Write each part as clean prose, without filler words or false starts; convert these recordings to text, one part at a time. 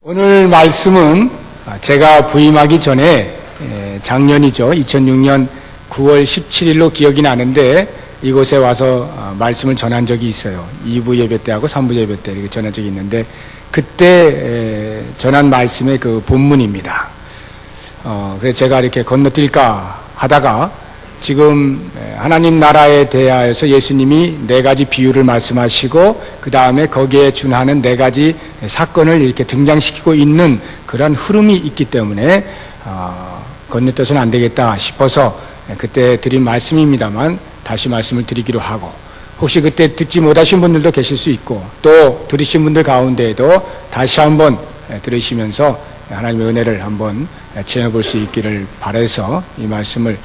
오늘 말씀은 제가 부임하기 전에 작년이죠. 2006년 9월 17일로 기억이 나는데 이곳에 와서 말씀을 전한 적이 있어요. 2부 예배 때하고 3부 예배 때 이렇게 전한 적이 있는데 그때 전한 말씀의 그 본문입니다. 그래서 제가 이렇게 건너뛸까 하다가 지금 하나님 나라에 대하여서 예수님이 4가지 비유를 말씀하시고 그 다음에 거기에 준하는 4가지 사건을 이렇게 등장시키고 있는 그런 흐름이 있기 때문에 건너뛰어서는 안 되겠다 싶어서 그때 드린 말씀입니다만 다시 말씀을 드리기로 하고, 혹시 그때 듣지 못하신 분들도 계실 수 있고 또 들으신 분들 가운데에도 다시 한번 들으시면서 하나님의 은혜를 한번 체험해 볼 수 있기를 바라서 이 말씀을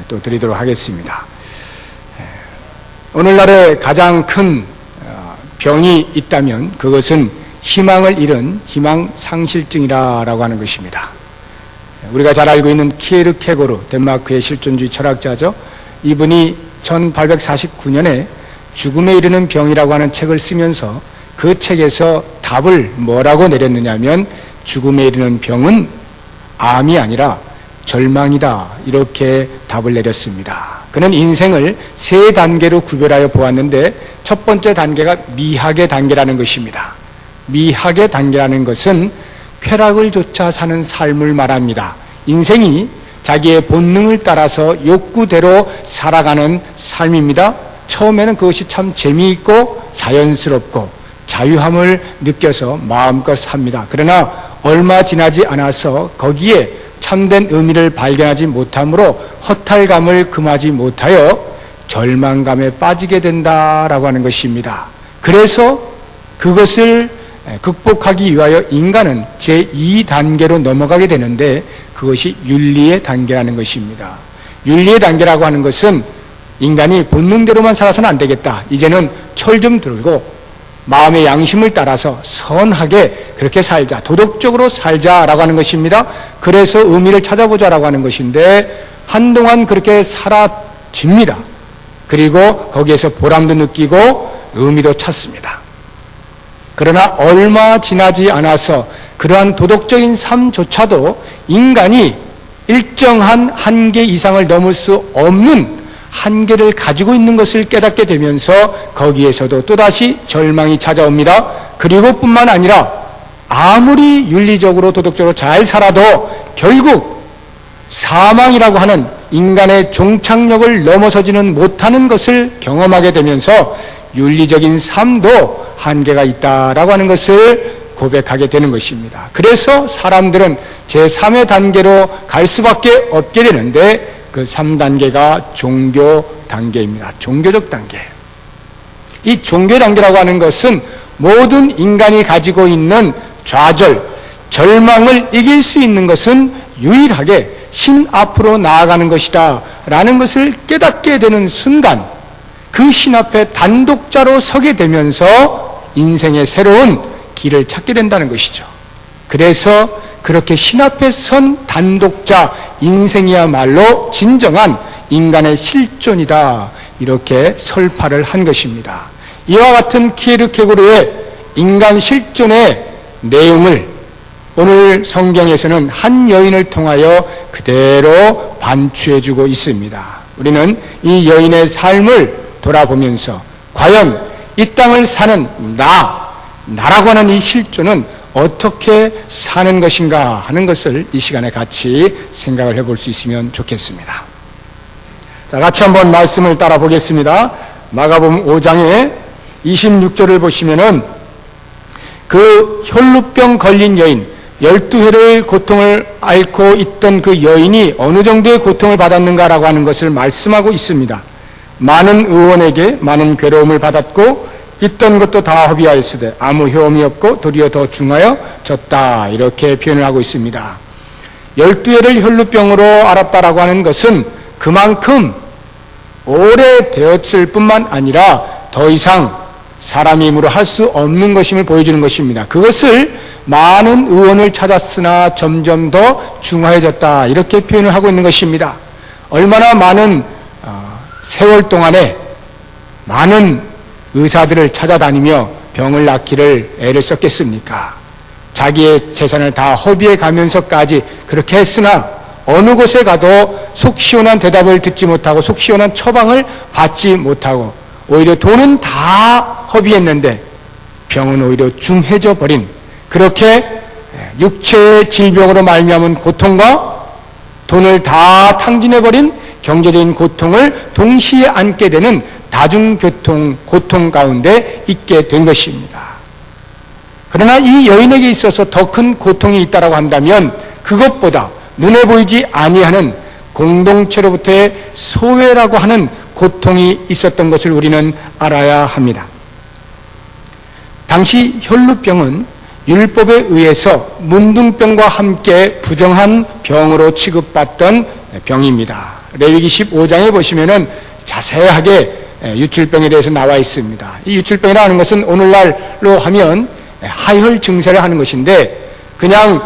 또 드리도록 하겠습니다. 오늘날에 가장 큰 병이 있다면 그것은 희망을 잃은 희망상실증이라고 하는 것입니다. 우리가 잘 알고 있는 키에르케고르, 덴마크의 실존주의 철학자죠. 이분이 1849년에 죽음에 이르는 병이라고 하는 책을 쓰면서 그 책에서 답을 뭐라고 내렸느냐 하면 죽음에 이르는 병은 암이 아니라 절망이다, 이렇게 답을 내렸습니다. 그는 인생을 3단계로 구별하여 보았는데 첫 번째 단계가 미학의 단계라는 것입니다. 미학의 단계라는 것은 쾌락을 좇아 사는 삶을 말합니다. 인생이 자기의 본능을 따라서 욕구대로 살아가는 삶입니다. 처음에는 그것이 참 재미있고 자연스럽고 자유함을 느껴서 마음껏 삽니다. 그러나 얼마 지나지 않아서 거기에 참된 의미를 발견하지 못함으로 허탈감을 금하지 못하여 절망감에 빠지게 된다라고 하는 것입니다. 그래서 그것을 극복하기 위하여 인간은 제2단계로 넘어가게 되는데 그것이 윤리의 단계라는 것입니다. 윤리의 단계라고 하는 것은 인간이 본능대로만 살아서는 안 되겠다, 이제는 철 좀 들고 마음의 양심을 따라서 선하게 그렇게 살자, 도덕적으로 살자라고 하는 것입니다. 그래서 의미를 찾아보자라고 하는 것인데 한동안 그렇게 살아집니다. 그리고 거기에서 보람도 느끼고 의미도 찾습니다. 그러나 얼마 지나지 않아서 그러한 도덕적인 삶조차도 인간이 일정한 한계 이상을 넘을 수 없는 한계를 가지고 있는 것을 깨닫게 되면서 거기에서도 또다시 절망이 찾아옵니다. 그리고 뿐만 아니라 아무리 윤리적으로 도덕적으로 잘 살아도 결국 사망이라고 하는 인간의 종착역을 넘어서지는 못하는 것을 경험하게 되면서 윤리적인 삶도 한계가 있다라고 하는 것을 고백하게 되는 것입니다. 그래서 사람들은 제3의 단계로 갈 수밖에 없게 되는데 그 3단계가 종교 단계입니다. 종교적 단계. 이 종교 단계라고 하는 것은 모든 인간이 가지고 있는 좌절, 절망을 이길 수 있는 것은 유일하게 신 앞으로 나아가는 것이다 라는 것을 깨닫게 되는 순간 그 신 앞에 단독자로 서게 되면서 인생의 새로운 길을 찾게 된다는 것이죠. 그래서 그렇게 신 앞에 선 단독자 인생이야말로 진정한 인간의 실존이다, 이렇게 설파를 한 것입니다. 이와 같은 키에르케고르의 인간 실존의 내용을 오늘 성경에서는 한 여인을 통하여 그대로 반추해주고 있습니다. 우리는 이 여인의 삶을 돌아보면서 과연 이 땅을 사는 나라고 하는 이 실존은 어떻게 사는 것인가 하는 것을 이 시간에 같이 생각을 해볼 수 있으면 좋겠습니다. 자, 같이 한번 말씀을 따라 보겠습니다. 마가복음 5장의 26절을 보시면은 그 혈루병 걸린 여인, 12회를 고통을 앓고 있던 그 여인이 어느 정도의 고통을 받았는가라고 하는 것을 말씀하고 있습니다. 많은 의원에게 많은 괴로움을 받았고 있던 것도 다 허비하였으되 아무 효험이 없고 도리어 더 중하여졌다, 이렇게 표현을 하고 있습니다. 12회를 혈루병으로 앓았다라고 하는 것은 그만큼 오래되었을 뿐만 아니라 더 이상 사람의 힘으로 할 수 없는 것임을 보여주는 것입니다. 그것을 많은 의원을 찾았으나 점점 더 중하여졌다, 이렇게 표현을 하고 있는 것입니다. 얼마나 많은 세월 동안에 많은 의사들을 찾아다니며 병을 낫기를 애를 썼겠습니까? 자기의 재산을 다 허비해 가면서까지 그렇게 했으나 어느 곳에 가도 속 시원한 대답을 듣지 못하고 속 시원한 처방을 받지 못하고 오히려 돈은 다 허비했는데 병은 오히려 중해져 버린, 그렇게 육체의 질병으로 말미암은 고통과 돈을 다 탕진해버린 경제적인 고통을 동시에 안게 되는 다중교통 고통 가운데 있게 된 것입니다. 그러나 이 여인에게 있어서 더 큰 고통이 있다고 한다면 그것보다 눈에 보이지 아니하는 공동체로부터의 소외라고 하는 고통이 있었던 것을 우리는 알아야 합니다. 당시 혈루병은 율법에 의해서 문둥병과 함께 부정한 병으로 취급받던 병입니다. 레위기 15장에 보시면은 자세하게 유출병에 대해서 나와 있습니다. 이 유출병이라는 것은 오늘날로 하면 하혈 증세를 하는 것인데 그냥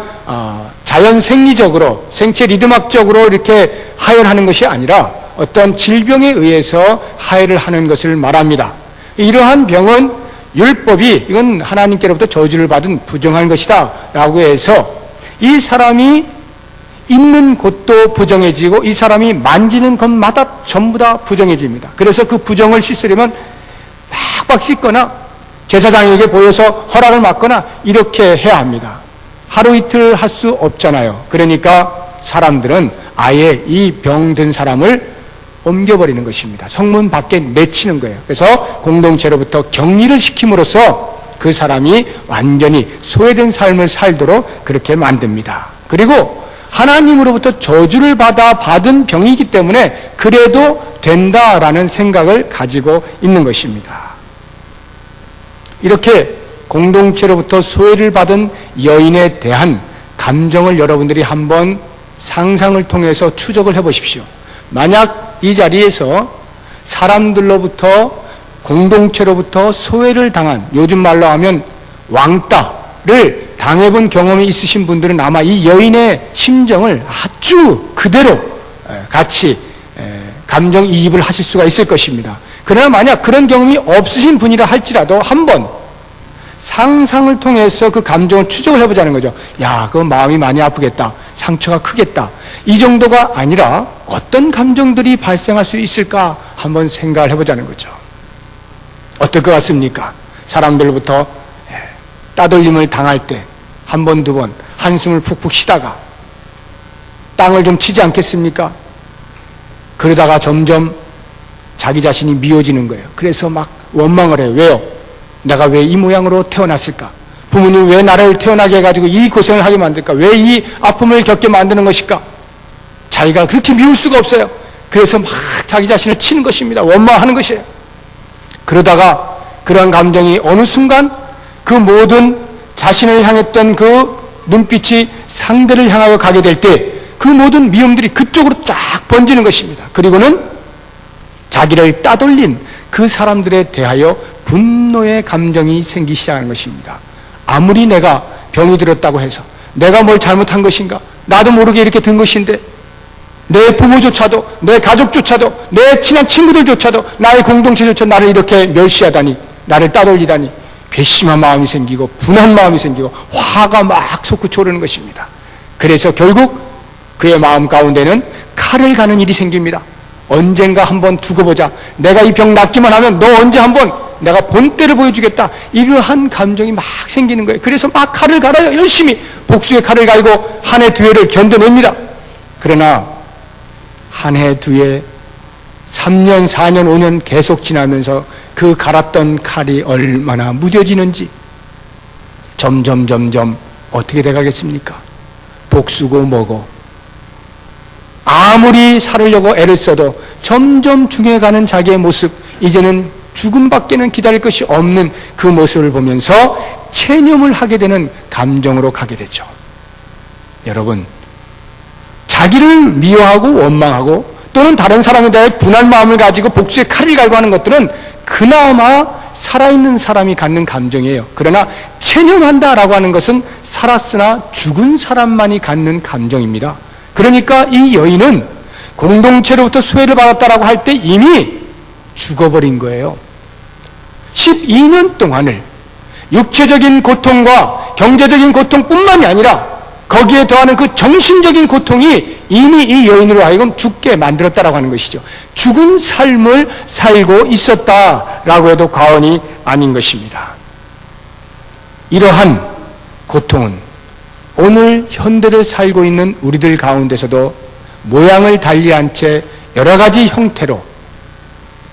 자연 생리적으로 생체 리듬학적으로 이렇게 하혈하는 것이 아니라 어떤 질병에 의해서 하혈을 하는 것을 말합니다. 이러한 병은 율법이 이건 하나님께로부터 저주를 받은 부정한 것이다 라고 해서 이 사람이 있는 곳도 부정해지고 이 사람이 만지는 것마다 전부 다 부정해집니다. 그래서 그 부정을 씻으려면 빡빡 씻거나 제사장에게 보여서 허락을 받거나 이렇게 해야 합니다. 하루 이틀 할 수 없잖아요. 그러니까 사람들은 아예 이 병든 사람을 옮겨버리는 것입니다. 성문 밖에 내치는 거예요. 그래서 공동체로부터 격리를 시킴으로써 그 사람이 완전히 소외된 삶을 살도록 그렇게 만듭니다. 그리고 하나님으로부터 저주를 받은 병이기 때문에 그래도 된다라는 생각을 가지고 있는 것입니다. 이렇게 공동체로부터 소외를 받은 여인에 대한 감정을 여러분들이 한번 상상을 통해서 추적을 해보십시오. 만약 이 자리에서 사람들로부터 공동체로부터 소외를 당한, 요즘 말로 하면 왕따를 당해본 경험이 있으신 분들은 아마 이 여인의 심정을 아주 그대로 같이 감정이입을 하실 수가 있을 것입니다. 그러나 만약 그런 경험이 없으신 분이라 할지라도 한번 상상을 통해서 그 감정을 추적을 해보자는 거죠. 야, 그 마음이 많이 아프겠다. 상처가 크겠다. 이 정도가 아니라 어떤 감정들이 발생할 수 있을까 한번 생각을 해보자는 거죠. 어떨 것 같습니까? 사람들로부터 따돌림을 당할 때 한 번, 두 번 한숨을 푹푹 쉬다가 땅을 좀 치지 않겠습니까? 그러다가 점점 자기 자신이 미워지는 거예요. 그래서 막 원망을 해요. 왜요? 내가 왜 이 모양으로 태어났을까? 부모님 왜 나를 태어나게 해가지고 이 고생을 하게 만들까? 왜 이 아픔을 겪게 만드는 것일까? 자기가 그렇게 미울 수가 없어요. 그래서 막 자기 자신을 치는 것입니다. 원망하는 것이에요. 그러다가 그런 감정이 어느 순간 그 모든 자신을 향했던 그 눈빛이 상대를 향하여 가게 될 때 그 모든 미움들이 그쪽으로 쫙 번지는 것입니다. 그리고는 자기를 따돌린 그 사람들에 대하여 분노의 감정이 생기기 시작하는 것입니다. 아무리 내가 병이 들었다고 해서 내가 뭘 잘못한 것인가? 나도 모르게 이렇게 된 것인데 내 부모조차도, 내 가족조차도, 내 친한 친구들조차도, 나의 공동체조차 나를 이렇게 멸시하다니, 나를 따돌리다니 괘씸한 마음이 생기고 분한 마음이 생기고 화가 막 솟구쳐 오르는 것입니다. 그래서 결국 그의 마음 가운데는 칼을 가는 일이 생깁니다. 언젠가 한번 두고 보자. 내가 이 병 낫기만 하면 너 언제 한번 내가 본때를 보여주겠다. 이러한 감정이 막 생기는 거예요. 그래서 막 칼을 갈아요. 열심히 복수의 칼을 갈고 한 해 두 해를 견뎌냅니다. 그러나 한 해 두 해 3년 4년 5년 계속 지나면서 그 갈았던 칼이 얼마나 무뎌지는지 점점 어떻게 돼가겠습니까? 복수고 뭐고 아무리 살으려고 애를 써도 점점 중해가는 자기의 모습, 이제는 죽음밖에는 기다릴 것이 없는 그 모습을 보면서 체념을 하게 되는 감정으로 가게 되죠. 여러분, 자기를 미워하고 원망하고 또는 다른 사람에 대해 분한 마음을 가지고 복수의 칼을 갈고 하는 것들은 그나마 살아있는 사람이 갖는 감정이에요. 그러나 체념한다라고 하는 것은 살았으나 죽은 사람만이 갖는 감정입니다. 그러니까 이 여인은 공동체로부터 수혜를 받았다라고 할 때 이미 죽어버린 거예요. 12년 동안을 육체적인 고통과 경제적인 고통뿐만이 아니라 거기에 더하는 그 정신적인 고통이 이미 이 여인으로 하여금 죽게 만들었다라고 하는 것이죠. 죽은 삶을 살고 있었다라고 해도 과언이 아닌 것입니다. 이러한 고통은 오늘 현대를 살고 있는 우리들 가운데서도 모양을 달리한 채 여러 가지 형태로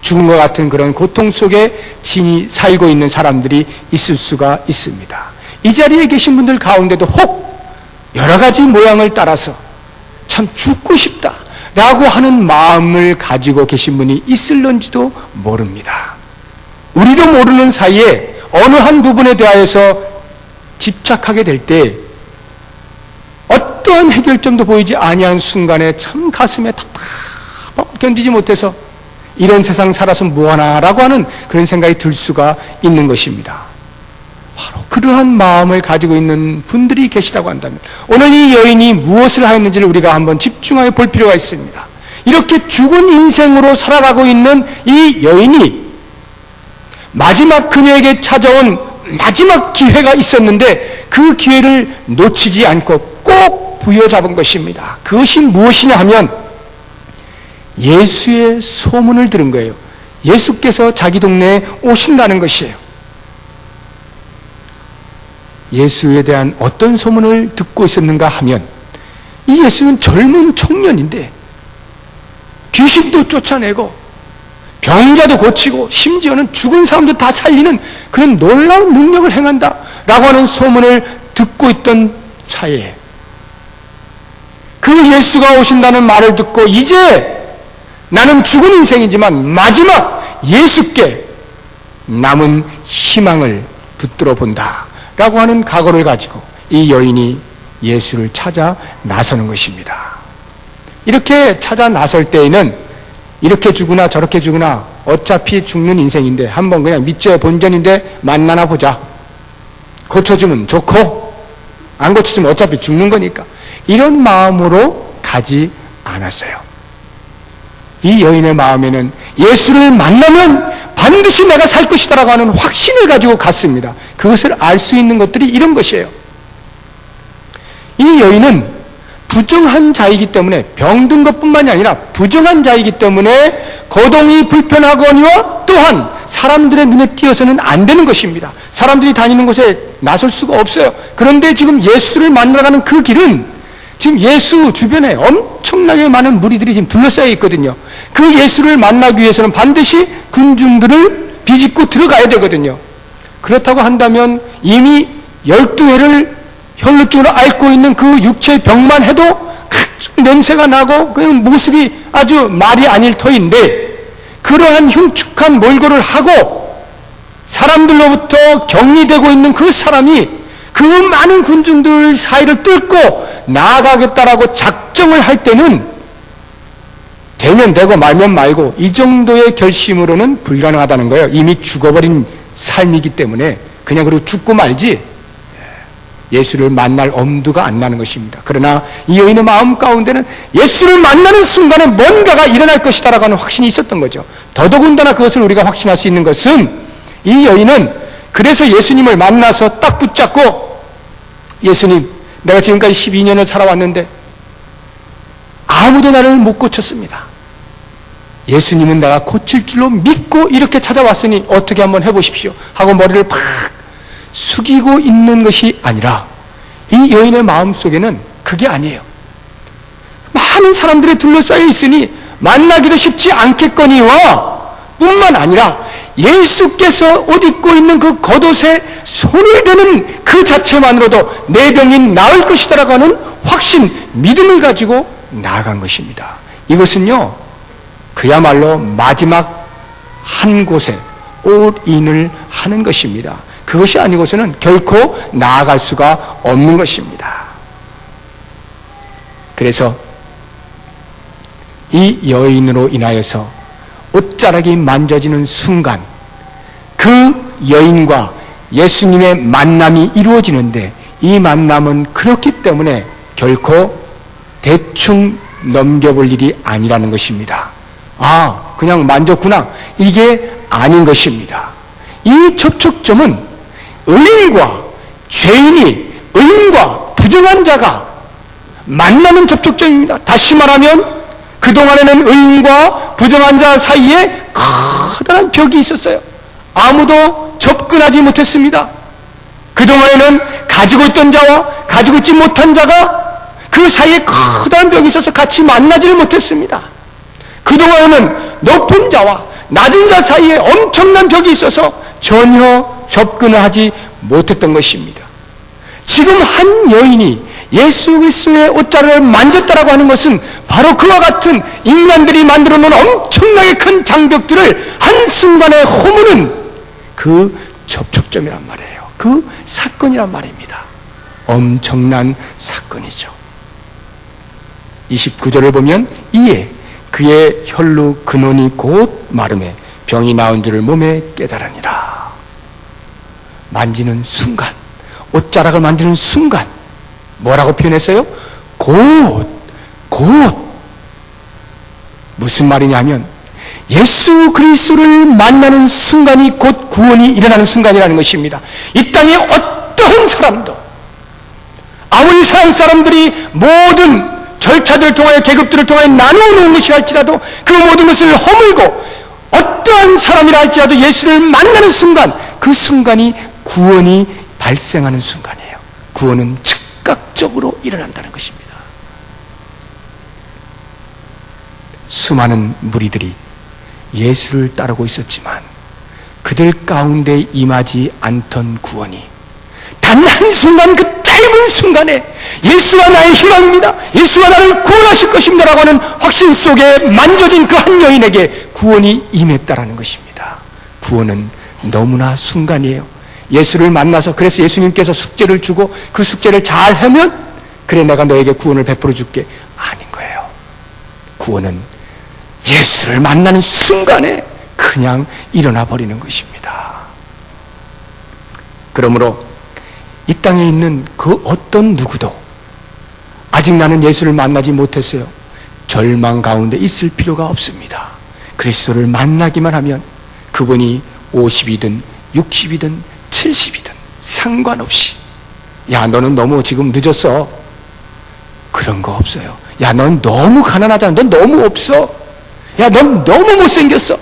죽음과 같은 그런 고통 속에 살고 있는 사람들이 있을 수가 있습니다. 이 자리에 계신 분들 가운데도 혹 여러 가지 모양을 따라서 참 죽고 싶다라고 하는 마음을 가지고 계신 분이 있을런지도 모릅니다. 우리도 모르는 사이에 어느 한 부분에 대하여서 집착하게 될 때 어떠한 해결점도 보이지 아니한 순간에 참 가슴에 답답하고 견디지 못해서 이런 세상 살아서 뭐하나라고 하는 그런 생각이 들 수가 있는 것입니다. 바로 그러한 마음을 가지고 있는 분들이 계시다고 한다면 오늘 이 여인이 무엇을 하였는지를 우리가 한번 집중하여 볼 필요가 있습니다. 이렇게 죽은 인생으로 살아가고 있는 이 여인이 마지막 그녀에게 찾아온 마지막 기회가 있었는데 그 기회를 놓치지 않고 꼭 부여잡은 것입니다. 그것이 무엇이냐 하면 예수의 소문을 들은 거예요. 예수께서 자기 동네에 오신다는 것이에요. 예수에 대한 어떤 소문을 듣고 있었는가 하면 이 예수는 젊은 청년인데 귀신도 쫓아내고 병자도 고치고 심지어는 죽은 사람도 다 살리는 그런 놀라운 능력을 행한다라고 하는 소문을 듣고 있던 차에 그 예수가 오신다는 말을 듣고 이제 나는 죽은 인생이지만 마지막 예수께 남은 희망을 붙들어 본다 라고 하는 각오를 가지고 이 여인이 예수를 찾아 나서는 것입니다. 이렇게 찾아 나설 때에는 이렇게 죽으나 저렇게 죽으나 어차피 죽는 인생인데 한번 그냥 믿져의 본전인데 만나나 보자. 고쳐주면 좋고 안 고쳐주면 어차피 죽는 거니까 이런 마음으로 가지 않았어요. 이 여인의 마음에는 예수를 만나면 반드시 내가 살 것이다라고 하는 확신을 가지고 갔습니다. 그것을 알 수 있는 것들이 이런 것이에요. 이 여인은 부정한 자이기 때문에 병든 것뿐만이 아니라 부정한 자이기 때문에 거동이 불편하거니와 또한 사람들의 눈에 띄어서는 안 되는 것입니다. 사람들이 다니는 곳에 나설 수가 없어요. 그런데 지금 예수를 만나러 가는 그 길은 지금 예수 주변에 엄청나게 많은 무리들이 지금 둘러싸여 있거든요. 그 예수를 만나기 위해서는 반드시 군중들을 비집고 들어가야 되거든요. 그렇다고 한다면 이미 12회를 혈루증으로 앓고 있는 그 육체의 병만 해도 냄새가 나고 그 모습이 아주 말이 아닐 터인데 그러한 흉측한 몰골을 하고 사람들로부터 격리되고 있는 그 사람이 그 많은 군중들 사이를 뚫고 나아가겠다라고 작정을 할 때는 되면 되고 말면 말고 이 정도의 결심으로는 불가능하다는 거예요. 이미 죽어버린 삶이기 때문에 그냥 그리고 죽고 말지 예수를 만날 엄두가 안 나는 것입니다. 그러나 이 여인의 마음 가운데는 예수를 만나는 순간에 뭔가가 일어날 것이다라고 하는 확신이 있었던 거죠. 더더군다나 그것을 우리가 확신할 수 있는 것은 이 여인은 그래서 예수님을 만나서 딱 붙잡고 예수님, 내가 지금까지 12년을 살아왔는데 아무도 나를 못 고쳤습니다. 예수님은 내가 고칠 줄로 믿고 이렇게 찾아왔으니 어떻게 한번 해보십시오 하고 머리를 팍 숙이고 있는 것이 아니라 이 여인의 마음속에는 그게 아니에요. 많은 사람들이 둘러싸여 있으니 만나기도 쉽지 않겠거니와 뿐만 아니라 예수께서 옷 입고 있는 그 겉옷에 손을 대는 그 자체만으로도 내 병이 나을 것이다라고 하는 확신, 믿음을 가지고 나아간 것입니다. 이것은요 그야말로 마지막 한 곳에 올인을 하는 것입니다. 그것이 아니고서는 결코 나아갈 수가 없는 것입니다. 그래서 이 여인으로 인하여서 옷자락이 만져지는 순간 그 여인과 예수님의 만남이 이루어지는데 이 만남은 그렇기 때문에 결코 대충 넘겨볼 일이 아니라는 것입니다. 아, 그냥 만졌구나. 이게 아닌 것입니다. 이 접촉점은 의인과 죄인이, 의인과 부정한 자가 만나는 접촉점입니다. 다시 말하면 그동안에는 의인과 부정한 자 사이에 커다란 벽이 있었어요. 아무도 접근하지 못했습니다. 그동안에는 가지고 있던 자와 가지고 있지 못한 자가 그 사이에 커다란 벽이 있어서 같이 만나지를 못했습니다. 그동안에는 높은 자와 낮은 자 사이에 엄청난 벽이 있어서 전혀 접근을 하지 못했던 것입니다. 지금 한 여인이 예수 그리스도의 옷자락을 만졌다라고 하는 것은 바로 그와 같은 인간들이 만들어 놓은 엄청나게 큰 장벽들을 한순간에 허무는 그 접촉점이란 말이에요. 그 사건이란 말입니다. 엄청난 사건이죠. 29절을 보면 이에 그의 혈루 근원이 곧 마름에 병이 나은 줄을 몸에 깨달으니라. 만지는 순간, 옷자락을 만지는 순간 뭐라고 표현했어요? 곧. 무슨 말이냐면 예수 그리스도를 만나는 순간이 곧 구원이 일어나는 순간이라는 것입니다. 이 땅에 어떠한 사람도 아무리 세상 사람들이 모든 절차들을 통하여 계급들을 통하여 나누어 놓은 것이 할지라도 그 모든 것을 허물고 어떠한 사람이라 할지라도 예수를 만나는 순간, 그 순간이 구원이 발생하는 순간이에요. 구원은 즉각적으로 일어난다는 것입니다. 수많은 무리들이 예수를 따르고 있었지만 그들 가운데 임하지 않던 구원이 단 한순간, 그 짧은 순간에 예수가 나의 희망입니다, 예수가 나를 구원하실 것입니다 라고 하는 확신 속에 만져진 그 한 여인에게 구원이 임했다라는 것입니다. 구원은 너무나 순간이에요. 예수를 만나서, 그래서 예수님께서 숙제를 주고 그 숙제를 잘 하면 그래 내가 너에게 구원을 베풀어 줄게, 아닌 거예요. 구원은 예수를 만나는 순간에 그냥 일어나 버리는 것입니다. 그러므로 이 땅에 있는 그 어떤 누구도 아직 나는 예수를 만나지 못했어요, 절망 가운데 있을 필요가 없습니다. 그리스도를 만나기만 하면 그분이 50이든 60이든 70이든 상관없이, 야 너는 너무 지금 늦었어, 그런 거 없어요. 야 넌 너무 가난하잖아, 넌 너무 없어, 야 넌 너무 못생겼어,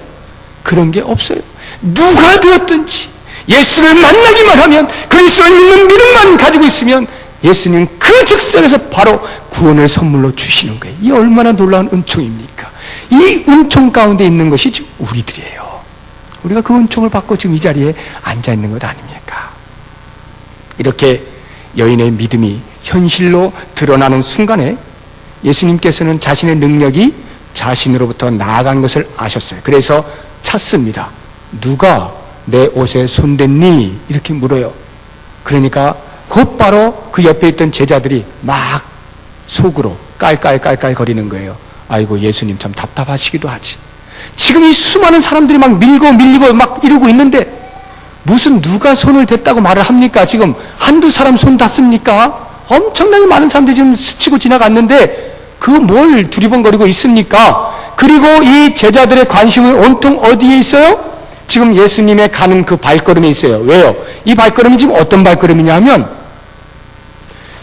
그런 게 없어요. 누가 되었든지 예수를 만나기만 하면, 그리스도를 믿는 믿음만 가지고 있으면 예수님 그 즉석에서 바로 구원을 선물로 주시는 거예요. 이 얼마나 놀라운 은총입니까? 이 은총 가운데 있는 것이 지금 우리들이에요. 우리가 그 은총을 받고 지금 이 자리에 앉아 있는 것 아닙니까? 이렇게 여인의 믿음이 현실로 드러나는 순간에 예수님께서는 자신의 능력이 자신으로부터 나아간 것을 아셨어요. 그래서 찾습니다. 누가 내 옷에 손댔니? 이렇게 물어요. 그러니까 곧바로 그 옆에 있던 제자들이 막 속으로 깔깔깔깔 거리는 거예요. 아이고 예수님 참 답답하시기도 하지, 지금 이 수많은 사람들이 막 밀리고 막 이러고 있는데 무슨 누가 손을 댔다고 말을 합니까? 지금 한두 사람 손 닿습니까? 엄청나게 많은 사람들이 지금 스치고 지나갔는데 그 뭘 두리번거리고 있습니까? 그리고 이 제자들의 관심은 온통 어디에 있어요? 지금 예수님의 가는 그 발걸음에 있어요. 왜요? 이 발걸음이 지금 어떤 발걸음이냐 하면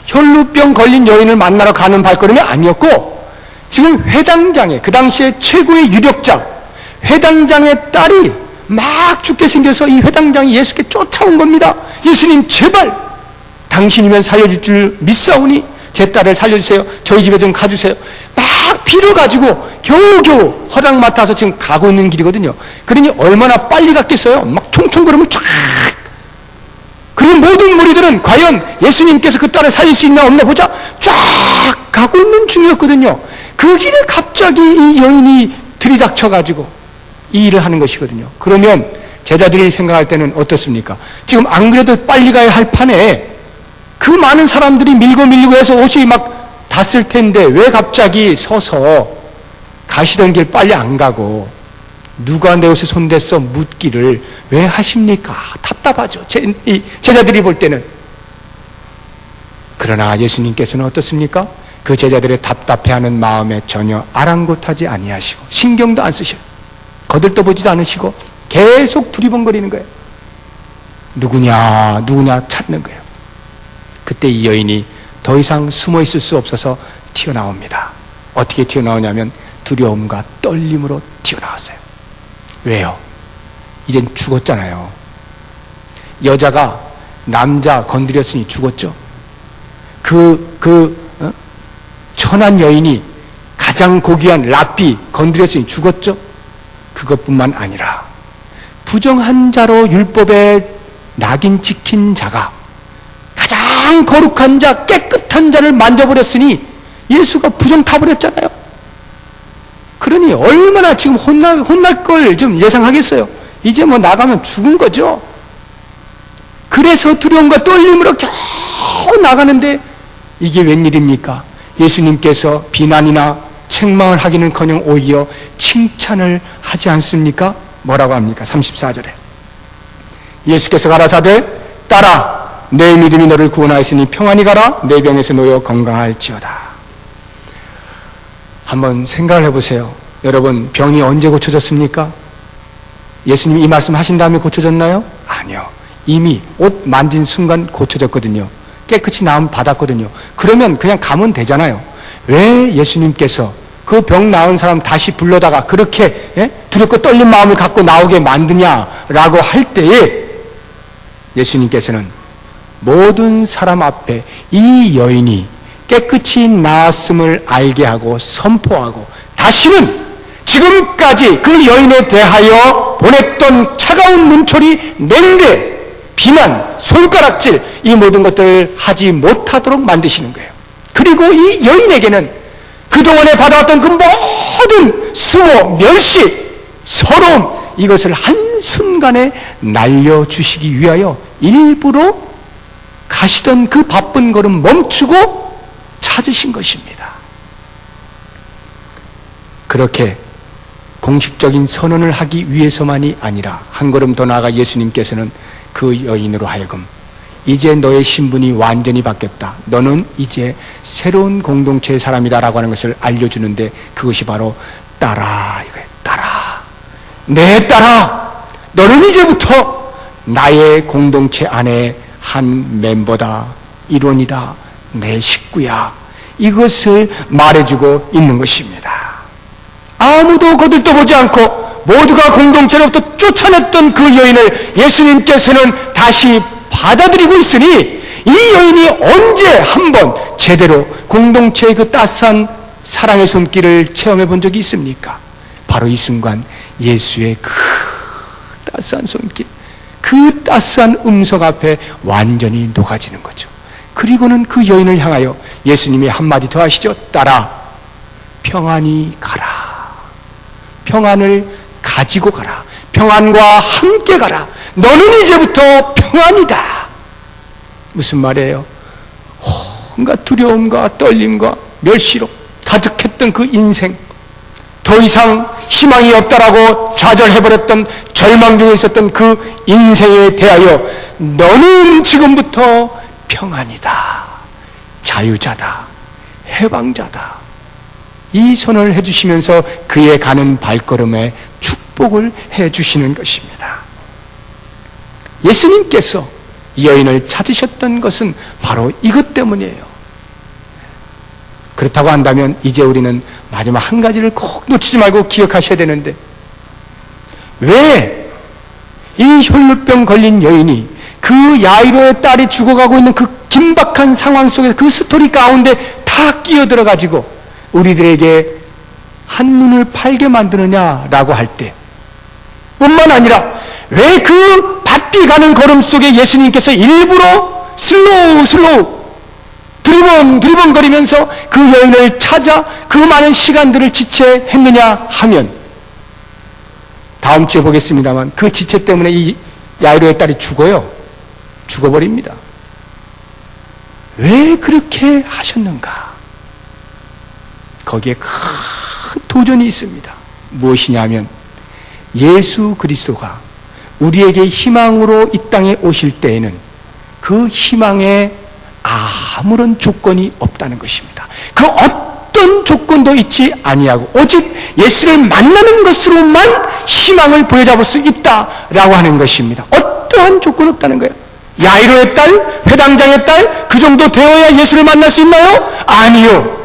혈루병 걸린 여인을 만나러 가는 발걸음이 아니었고, 지금 회당장의, 그 당시에 최고의 유력자 회당장의 딸이 막 죽게 생겨서 이 회당장이 예수께 쫓아온 겁니다. 예수님 제발 당신이면 살려줄 줄 믿사오니 제 딸을 살려주세요, 저희 집에 좀 가주세요. 막 피를 가지고 겨우겨우 허락 맡아서 지금 가고 있는 길이거든요. 그러니 얼마나 빨리 갔겠어요? 막 총총 걸으면 쫙. 그리고 모든 무리들은 과연 예수님께서 그 딸을 살릴 수 있나 없나 보자 쫙 가고 있는 중이었거든요. 그 길에 갑자기 이 여인이 들이닥쳐가지고 이 일을 하는 것이거든요. 그러면 제자들이 생각할 때는 어떻습니까? 지금 안 그래도 빨리 가야 할 판에 그 많은 사람들이 밀고 해서 옷이 막 닿았을 텐데 왜 갑자기 서서 가시던 길 빨리 안 가고 누가 내 옷에 손댔어 묻기를 왜 하십니까? 답답하죠. 제자들이 볼 때는. 그러나 예수님께서는 어떻습니까? 그 제자들의 답답해하는 마음에 전혀 아랑곳하지 아니하시고 신경도 안 쓰셔, 거들떠보지도 않으시고 계속 두리번거리는 거예요. 누구냐 찾는 거예요. 그때 이 여인이 더 이상 숨어 있을 수 없어서 튀어나옵니다. 어떻게 튀어나오냐면 두려움과 떨림으로 튀어나왔어요. 왜요? 이젠 죽었잖아요. 여자가 남자 건드렸으니 죽었죠. 천한 여인이 가장 고귀한 랍비 건드렸으니 죽었죠. 그것뿐만 아니라 부정한 자로 율법에 낙인 찍힌 자가 가장 거룩한 자, 깨끗한 자를 만져버렸으니 예수가 부정 타버렸잖아요. 그러니 얼마나 지금 혼날 걸 좀 예상하겠어요. 이제 뭐 나가면 죽은 거죠. 그래서 두려움과 떨림으로 겨우 나가는데 이게 웬일입니까? 예수님께서 비난이나 책망을 하기는커녕 오히려 칭찬을 하지 않습니까? 뭐라고 합니까? 34절에 예수께서 가라사대 따라 내 믿음이 너를 구원하였으니 평안히 가라 내 병에서 놓여 건강할지어다. 한번 생각을 해보세요. 여러분, 병이 언제 고쳐졌습니까? 예수님이 이 말씀 하신 다음에 고쳐졌나요? 아니요. 이미 옷 만진 순간 고쳐졌거든요. 깨끗이 나음 받았거든요. 그러면 그냥 가면 되잖아요. 왜 예수님께서 그 병 나은 사람 다시 불러다가 그렇게 두렵고 떨린 마음을 갖고 나오게 만드냐라고 할 때에 예수님께서는 모든 사람 앞에 이 여인이 깨끗이 나았음을 알게 하고 선포하고 다시는 지금까지 그 여인에 대하여 보냈던 차가운 눈초리, 냉대, 비난, 손가락질 이 모든 것들을 하지 못하도록 만드시는 거예요. 그리고 이 여인에게는 그동안에 받아왔던 그 모든 수모, 멸시, 서러움 이것을 한순간에 날려주시기 위하여 일부러 가시던 그 바쁜 걸음 멈추고 찾으신 것입니다. 그렇게 공식적인 선언을 하기 위해서만이 아니라 한 걸음 더 나아가 예수님께서는 그 여인으로 하여금 이제 너의 신분이 완전히 바뀌었다. 너는 이제 새로운 공동체의 사람이다라고 하는 것을 알려주는데 그것이 바로 따라 이거예요. 따라. 내 따라. 너는 이제부터 나의 공동체 안에 한 멤버다. 일원이다. 내 식구야. 이것을 말해주고 있는 것입니다. 아무도 거들떠보지 않고 모두가 공동체로부터 쫓아냈던 그 여인을 예수님께서는 다시 받아들이고 있으니 이 여인이 언제 한번 제대로 공동체의 그 따스한 사랑의 손길을 체험해 본 적이 있습니까? 바로 이 순간 예수의 그 따스한 손길, 그 따스한 음성 앞에 완전히 녹아지는 거죠. 그리고는 그 여인을 향하여 예수님이 한마디 더 하시죠. 따라 평안히 가라. 평안을 가지고 가라. 평안과 함께 가라. 너는 이제부터 평안이다. 무슨 말이에요? 온갖 두려움과 떨림과 멸시로 가득했던 그 인생, 더 이상 희망이 없다라고 좌절해버렸던 절망 중에 있었던 그 인생에 대하여 너는 지금부터 평안이다. 자유자다. 해방자다. 이 선언을 해주시면서 그의 가는 발걸음에 축복을 해주시는 것입니다. 예수님께서 이 여인을 찾으셨던 것은 바로 이것 때문이에요. 그렇다고 한다면 이제 우리는 마지막 한 가지를 꼭 놓치지 말고 기억하셔야 되는데, 왜 이 혈루병 걸린 여인이 그 야이로의 딸이 죽어가고 있는 그 긴박한 상황 속에서 그 스토리 가운데 다 끼어들어가지고 우리들에게 한눈을 팔게 만드느냐라고 할 때, 뿐만 아니라 왜 그 바삐 가는 걸음 속에 예수님께서 일부러 슬로우 드리번거리면서 그 여인을 찾아 그 많은 시간들을 지체했느냐 하면, 다음 주에 보겠습니다만 그 지체 때문에 이 야이로의 딸이 죽어버립니다. 왜 그렇게 하셨는가? 거기에 큰 도전이 있습니다. 무엇이냐면 예수 그리스도가 우리에게 희망으로 이 땅에 오실 때에는 그 희망에 아무런 조건이 없다는 것입니다. 그 어떤 조건도 있지 아니하고 오직 예수를 만나는 것으로만 희망을 부여잡을 수 있다라고 하는 것입니다. 어떠한 어떠한 조건 없다는 거예요. 야이로의 딸, 회당장의 딸, 그 정도 되어야 예수를 만날 수 있나요? 아니요.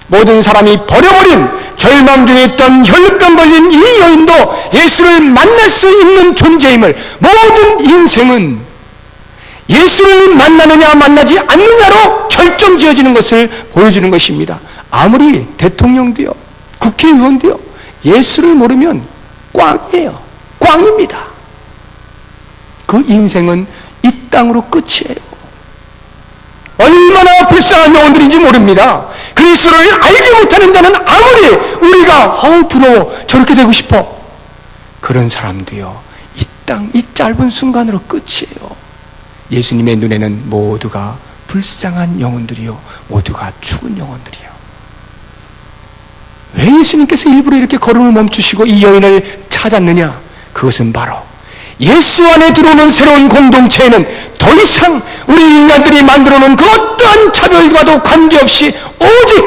모든 사람이 버려버린 절망 중에 있던 혈루병 걸린 이 여인도 예수를 만날 수 있는 존재임을, 모든 인생은 예수를 만나느냐 만나지 않느냐로 결정지어지는 것을 보여주는 것입니다. 아무리 대통령도요, 국회의원도요, 예수를 모르면 꽝이에요. 꽝입니다. 그 인생은 이 땅으로 끝이에요. 얼마나 불쌍한 영혼들인지 모릅니다. 그리스도를 알지 못하는 자는 아무리 우리가 부러워, 저렇게 되고 싶어, 그런 사람도요, 이 땅, 이 짧은 순간으로 끝이에요. 예수님의 눈에는 모두가 불쌍한 영혼들이요, 모두가 죽은 영혼들이요. 왜 예수님께서 일부러 이렇게 걸음을 멈추시고 이 여인을 찾았느냐? 그것은 바로 예수 안에 들어오는 새로운 공동체에는 더 이상 우리 인간들이 만들어놓은 그 어떠한 차별과도 관계없이 오직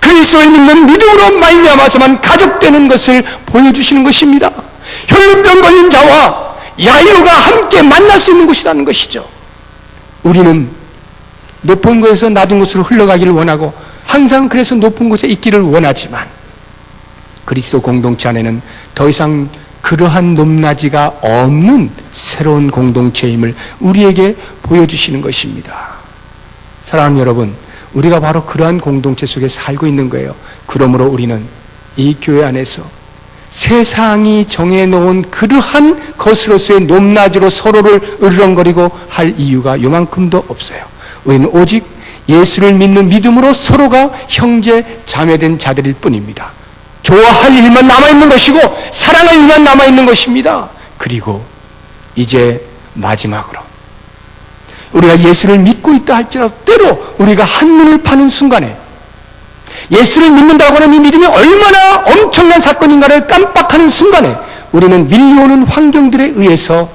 그리스도를 믿는 믿음으로 말미암아서만 가족되는 것을 보여주시는 것입니다. 혈루병 걸린 자와 야이로가 함께 만날 수 있는 곳이라는 것이죠. 우리는 높은 곳에서 낮은 곳으로 흘러가기를 원하고 항상 그래서 높은 곳에 있기를 원하지만, 그리스도 공동체 안에는 더 이상 그러한 높낮이가 없는 새로운 공동체임을 우리에게 보여주시는 것입니다. 사랑하는 여러분, 우리가 바로 그러한 공동체 속에 살고 있는 거예요. 그러므로 우리는 이 교회 안에서 세상이 정해놓은 그러한 것으로서의 높낮이로 서로를 으르렁거리고 할 이유가 요만큼도 없어요. 우리는 오직 예수를 믿는 믿음으로 서로가 형제 자매된 자들일 뿐입니다. 좋아할 일만 남아있는 것이고 사랑할 일만 남아있는 것입니다. 그리고 이제 마지막으로 우리가 예수를 믿고 있다 할지라도 때로 우리가 한눈을 파는 순간에 예수를 믿는다고 하는 이 믿음이 얼마나 엄청난 사건인가를 깜빡하는 순간에 우리는 밀려오는 환경들에 의해서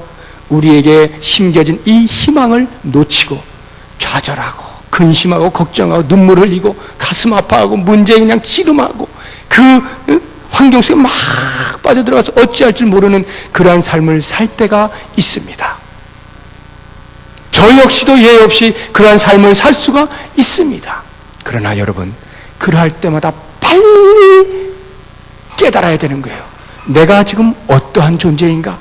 우리에게 심겨진 이 희망을 놓치고 좌절하고 근심하고 걱정하고 눈물 흘리고 가슴 아파하고 문제에 그냥 씨름하고 그 환경 속에 막 빠져들어가서 어찌할 줄 모르는 그러한 삶을 살 때가 있습니다. 저 역시도 예외 없이 그러한 삶을 살 수가 있습니다. 그러나 여러분, 그러할 때마다 빨리 깨달아야 되는 거예요. 내가 지금 어떠한 존재인가?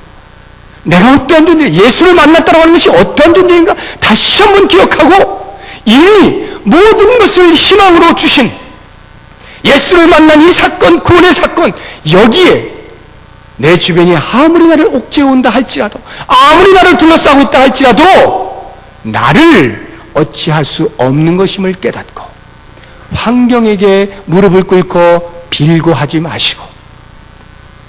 내가 어떠한 존재, 예수를 만났다고 하는 것이 어떠한 존재인가? 다시 한번 기억하고 이미 모든 것을 희망으로 주신 예수를 만난 이 사건, 구원의 사건, 여기에 내 주변이 아무리 나를 옥죄어온다 할지라도, 아무리 나를 둘러싸고 있다 할지라도 나를 어찌할 수 없는 것임을 깨닫고 환경에게 무릎을 꿇고 빌고 하지 마시고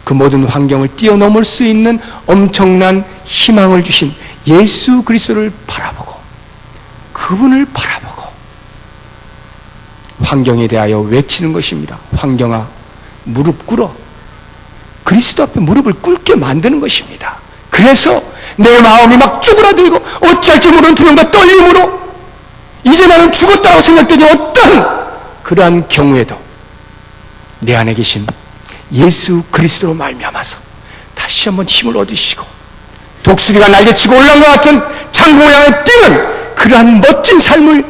그 모든 환경을 뛰어넘을 수 있는 엄청난 희망을 주신 예수 그리스도를 바라보고 그분을 바라보고 환경에 대하여 외치는 것입니다. 환경아, 무릎 꿇어. 그리스도 앞에 무릎을 꿇게 만드는 것입니다. 그래서 내 마음이 막 쪼그라들고 어찌할지 모르는 두려움과 떨림으로 이제 나는 죽었다고 생각되니 어떤 그러한 경우에도 내 안에 계신 예수 그리스도로 말미암아서 다시 한번 힘을 얻으시고 독수리가 날개치고 올라온 것 같은 창공을 향해 뛰는 그러한 멋진 삶을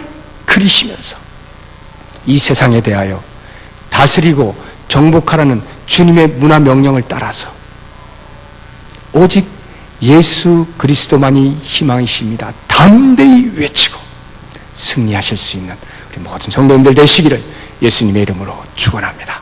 그리시면서 이 세상에 대하여 다스리고 정복하라는 주님의 문화 명령을 따라서 오직 예수 그리스도만이 희망이십니다. 담대히 외치고 승리하실 수 있는 우리 모든 성도님들 되시기를 예수님의 이름으로 축원합니다.